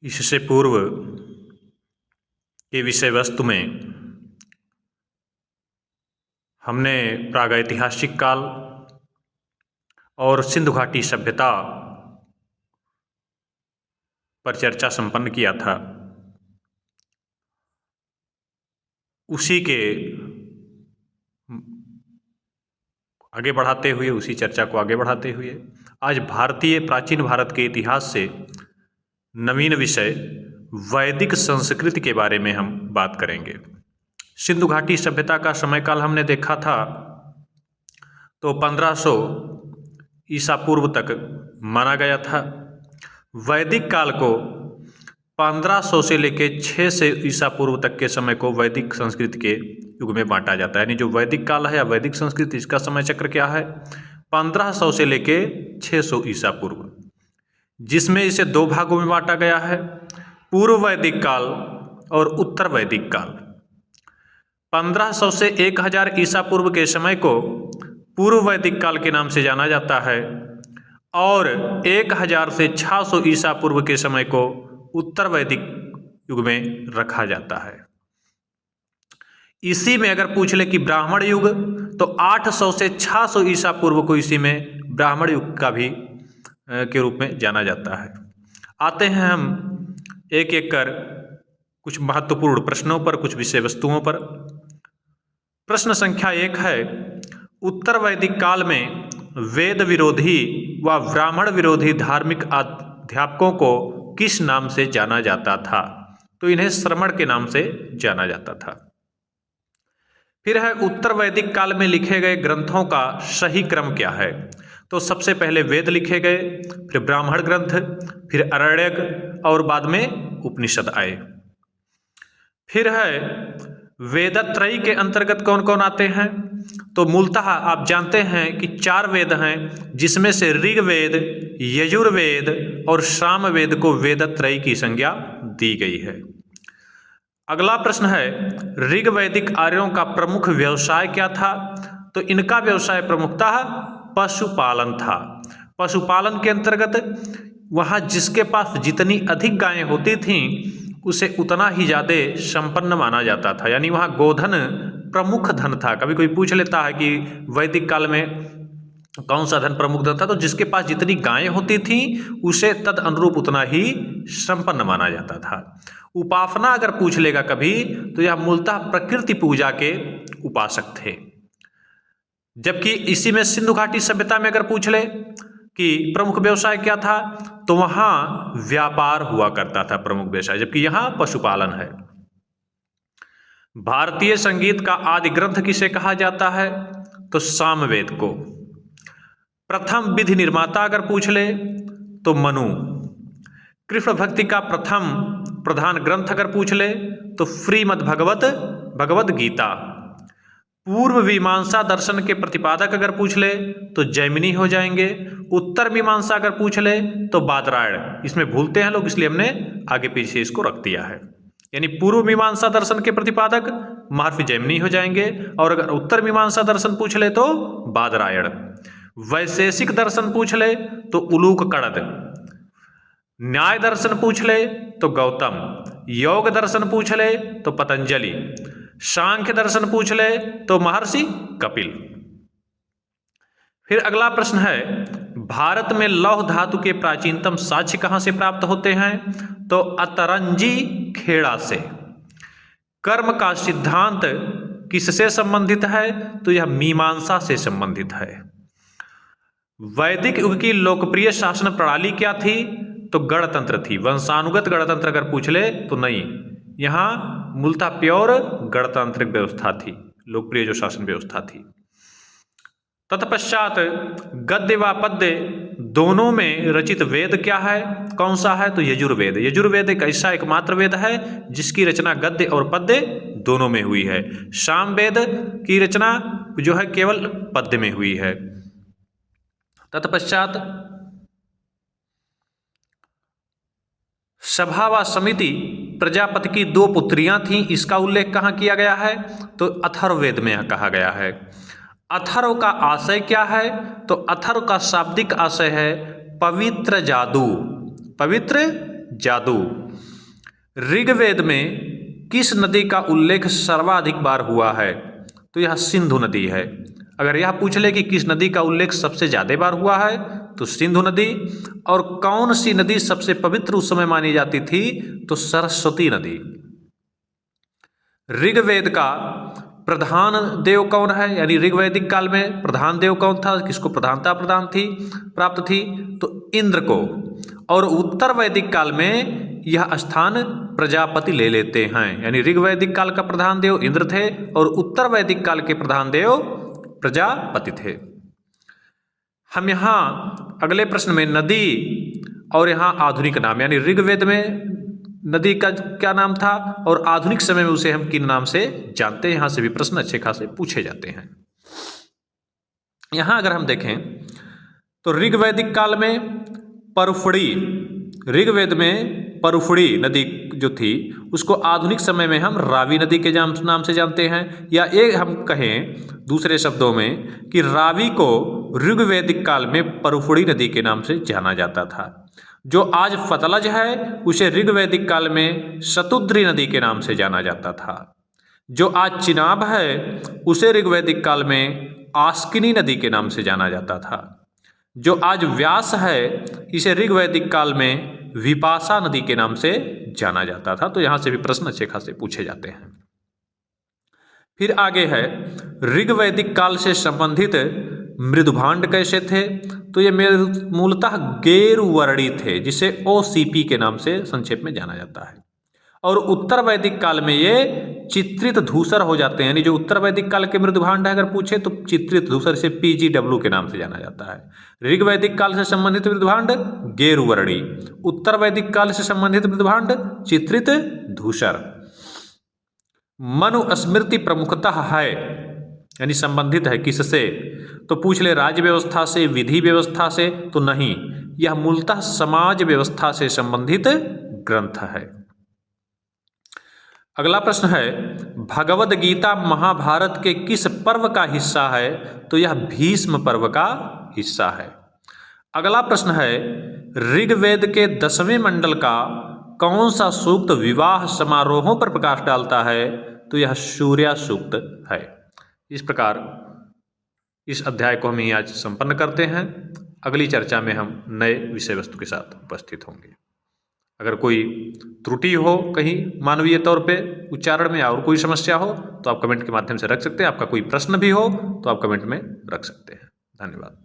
इससे पूर्व के विषय वस्तु में हमने प्रागैतिहासिक काल और सिंधु घाटी सभ्यता पर चर्चा संपन्न किया था। उसी के आगे बढ़ाते हुए, उसी चर्चा को आगे बढ़ाते हुए आज प्राचीन भारत के इतिहास से नवीन विषय वैदिक संस्कृति के बारे में हम बात करेंगे। सिंधु घाटी सभ्यता का समयकाल हमने देखा था तो 1500 ईसा पूर्व तक माना गया था। वैदिक काल को 1500 से लेकर 600 ईसा पूर्व तक के समय को वैदिक संस्कृति के युग में बांटा जाता है। यानी जो वैदिक काल है या वैदिक संस्कृति, इसका समय चक्र क्या है? 1500 से लेकर 600 ईसा पूर्व, जिसमें इसे दो भागों में बांटा गया है, पूर्व वैदिक काल और उत्तर वैदिक काल। 1500 से 1000 ईसा पूर्व के समय को पूर्व वैदिक काल के नाम से जाना जाता है और 1000 से 600 ईसा पूर्व के समय को उत्तर वैदिक युग में रखा जाता है। इसी में अगर पूछ ले कि ब्राह्मण युग, तो 800 से 600 ईसा पूर्व को इसी में ब्राह्मण युग का भी के रूप में जाना जाता है। आते हैं हम एक एक कर कुछ महत्वपूर्ण प्रश्नों पर, कुछ विषय वस्तुओं पर। प्रश्न संख्या 1 है, उत्तर वैदिक काल में वेद विरोधी व ब्राह्मण विरोधी धार्मिक अध्यापकों को किस नाम से जाना जाता था? तो इन्हें श्रमण के नाम से जाना जाता था। फिर है, उत्तर वैदिक काल में लिखे गए ग्रंथों का सही क्रम क्या है? तो सबसे पहले वेद लिखे गए, फिर ब्राह्मण ग्रंथ, फिर आरण्यक और बाद में उपनिषद आए। फिर है, वेदत्रयी के अंतर्गत कौन कौन आते हैं? तो मूलतः आप जानते हैं कि 4 वेद हैं, जिसमें से ऋग्वेद, यजुर्वेद और सामवेद को वेदत्रयी की संज्ञा दी गई है। अगला प्रश्न है, ऋग्वैदिक आर्यों का प्रमुख व्यवसाय क्या था? तो इनका व्यवसाय प्रमुखतः पशुपालन था। पशुपालन के अंतर्गत वहाँ जिसके पास जितनी अधिक गायें होती थीं उसे उतना ही ज़्यादा संपन्न माना जाता था। यानी वहाँ गोधन प्रमुख धन था। कभी कोई पूछ लेता है कि वैदिक काल में कौन सा धन प्रमुख धन था, तो जिसके पास जितनी गायें होती थीं उसे तद अनुरूप उतना ही संपन्न माना जाता था। उपासना अगर पूछ लेगा कभी, तो यह मूलतः प्रकृति पूजा के उपासक थे। जबकि इसी में सिंधु घाटी सभ्यता में अगर पूछ ले कि प्रमुख व्यवसाय क्या था, तो वहाँ व्यापार हुआ करता था प्रमुख व्यवसाय, जबकि यहाँ पशुपालन है। भारतीय संगीत का आदि ग्रंथ किसे कहा जाता है? तो सामवेद को। प्रथम विधि निर्माता अगर पूछ ले तो मनु। कृष्ण भक्ति का प्रथम प्रधान ग्रंथ अगर पूछ ले तो श्रीमद् भगवत गीता। पूर्व मीमांसा दर्शन के प्रतिपादक अगर पूछ ले तो जैमिनी हो जाएंगे। उत्तर मीमांसा अगर पूछ ले तो बादरायण। इसमें भूलते हैं लोग, इसलिए हमने आगे पीछे इसको रख दिया है। यानी पूर्व मीमांसा दर्शन के प्रतिपादक महर्षि जैमिनी हो जाएंगे, और अगर उत्तर मीमांसा दर्शन पूछ ले तो बादरायण। वैशेषिक दर्शन पूछ ले तो उलूक कणद। न्याय दर्शन पूछ ले तो गौतम। योग दर्शन पूछ ले तो पतंजलि। सांख्य दर्शन पूछ ले तो महर्षि कपिल। फिर अगला प्रश्न है, भारत में लौह धातु के प्राचीनतम साक्ष्य कहाँ से प्राप्त होते हैं? तो अतरंजी खेड़ा से। कर्म का सिद्धांत किससे संबंधित है? तो यह मीमांसा से संबंधित है। वैदिक युग की लोकप्रिय शासन प्रणाली क्या थी? तो गणतंत्र थी। वंशानुगत गणतंत्र अगर पूछ ले तो नहीं, यहाँ मूलतः प्योर गणतांत्रिक व्यवस्था थी, लोकप्रिय जो शासन व्यवस्था थी। तत्पश्चात गद्य व पद्य दोनों में रचित वेद क्या है? कौन सा है? तो यजुर्वेद। यजुर्वेद एक ऐसा एकमात्र वेद है जिसकी रचना गद्य और पद्य दोनों में हुई है। सामवेद की रचना जो है केवल पद्य में हुई है। तत्पश्चात सभा व समिति प्रजापति की 2 पुत्रियां थीं, इसका उल्लेख कहाँ किया गया है? तो अथर्ववेद में कहा गया है। अथर्व का आशय क्या है? तो अथर्व का शाब्दिक आशय है पवित्र जादू। पवित्र जादू। ऋग्वेद में किस नदी का उल्लेख सर्वाधिक बार हुआ है? तो यह सिंधु नदी है। अगर यह पूछ ले कि किस नदी का उल्लेख सबसे ज़्यादा बार हुआ है तो सिंधु नदी। और कौन सी नदी सबसे पवित्र उस समय मानी जाती थी? तो सरस्वती नदी। ऋग्वेद का प्रधान देव कौन है? यानी ऋग्वैदिक काल में प्रधान देव कौन था? किसको प्रधानता प्राप्त थी? तो इंद्र को। और उत्तर वैदिक काल में यह स्थान प्रजापति ले लेते हैं। यानी ऋग्वैदिक काल का प्रधान देव इंद्र थे और उत्तर वैदिक काल के प्रधान देव प्रजापति थे। हम यहाँ अगले प्रश्न में नदी और यहाँ आधुनिक नाम, यानी ऋग्वेद में नदी का क्या नाम था और आधुनिक समय में उसे हम किन नाम से जानते हैं, यहाँ से भी प्रश्न अच्छे खासे पूछे जाते हैं। यहाँ अगर हम देखें तो ऋग्वैदिक काल में परुफड़ी, ऋग्वेद में परुफड़ी नदी जो थी उसको आधुनिक समय में हम रावी नदी के नाम से जानते हैं। या एक हम कहें दूसरे शब्दों में कि रावी को ऋग्वैदिक काल में परुफड़ी नदी के नाम से जाना जाता था। जो आज फतलज है उसे ऋग्वैदिक काल में शतुद्री नदी के नाम से जाना जाता था। जो आज चिनाब है उसे ऋग्वैदिक काल में आस्किनी नदी के नाम से जाना जाता था। जो आज व्यास है इसे ऋग्वैदिक काल में विपाशा नदी के नाम से जाना जाता था। तो यहाँ से भी प्रश्न अच्छे खासे पूछे जाते हैं। फिर आगे है ऋग्वैदिक काल से संबंधित मृदुभांड कैसे थे? तो ये मूलतः गेरुवर्णी थे, जिसे OCP के नाम से संक्षेप में जाना जाता है। और उत्तर वैदिक काल में ये चित्रित धूसर हो जाते हैं। यानी जो उत्तर वैदिक काल के मृदुभांड है अगर पूछे तो चित्रित धूसर से PGW के नाम से जाना जाता है। ऋग्वैदिक काल से संबंधित मृदुभांड गेरुवर्णी, उत्तर वैदिक काल से संबंधित मृदुभांड चित्रित धूसर। मनुस्मृति प्रमुखतः है, यानी संबंधित है किससे? तो पूछ ले राज्य व्यवस्था से, विधि व्यवस्था से, तो नहीं, यह मूलतः समाज व्यवस्था से संबंधित ग्रंथ है। अगला प्रश्न है भगवद गीता महाभारत के किस पर्व का हिस्सा है? तो यह भीष्म पर्व का हिस्सा है। अगला प्रश्न है ऋग्वेद के 10वें मंडल का कौन सा सूक्त विवाह समारोहों पर प्रकाश डालता है? तो यह सूर्या सूक्त है। इस प्रकार इस अध्याय को हम ही आज संपन्न करते हैं। अगली चर्चा में हम नए विषय वस्तु के साथ उपस्थित होंगे। अगर कोई त्रुटि हो कहीं मानवीय तौर पे उच्चारण में या और कोई समस्या हो तो आप कमेंट के माध्यम से रख सकते हैं। आपका कोई प्रश्न भी हो तो आप कमेंट में रख सकते हैं। धन्यवाद।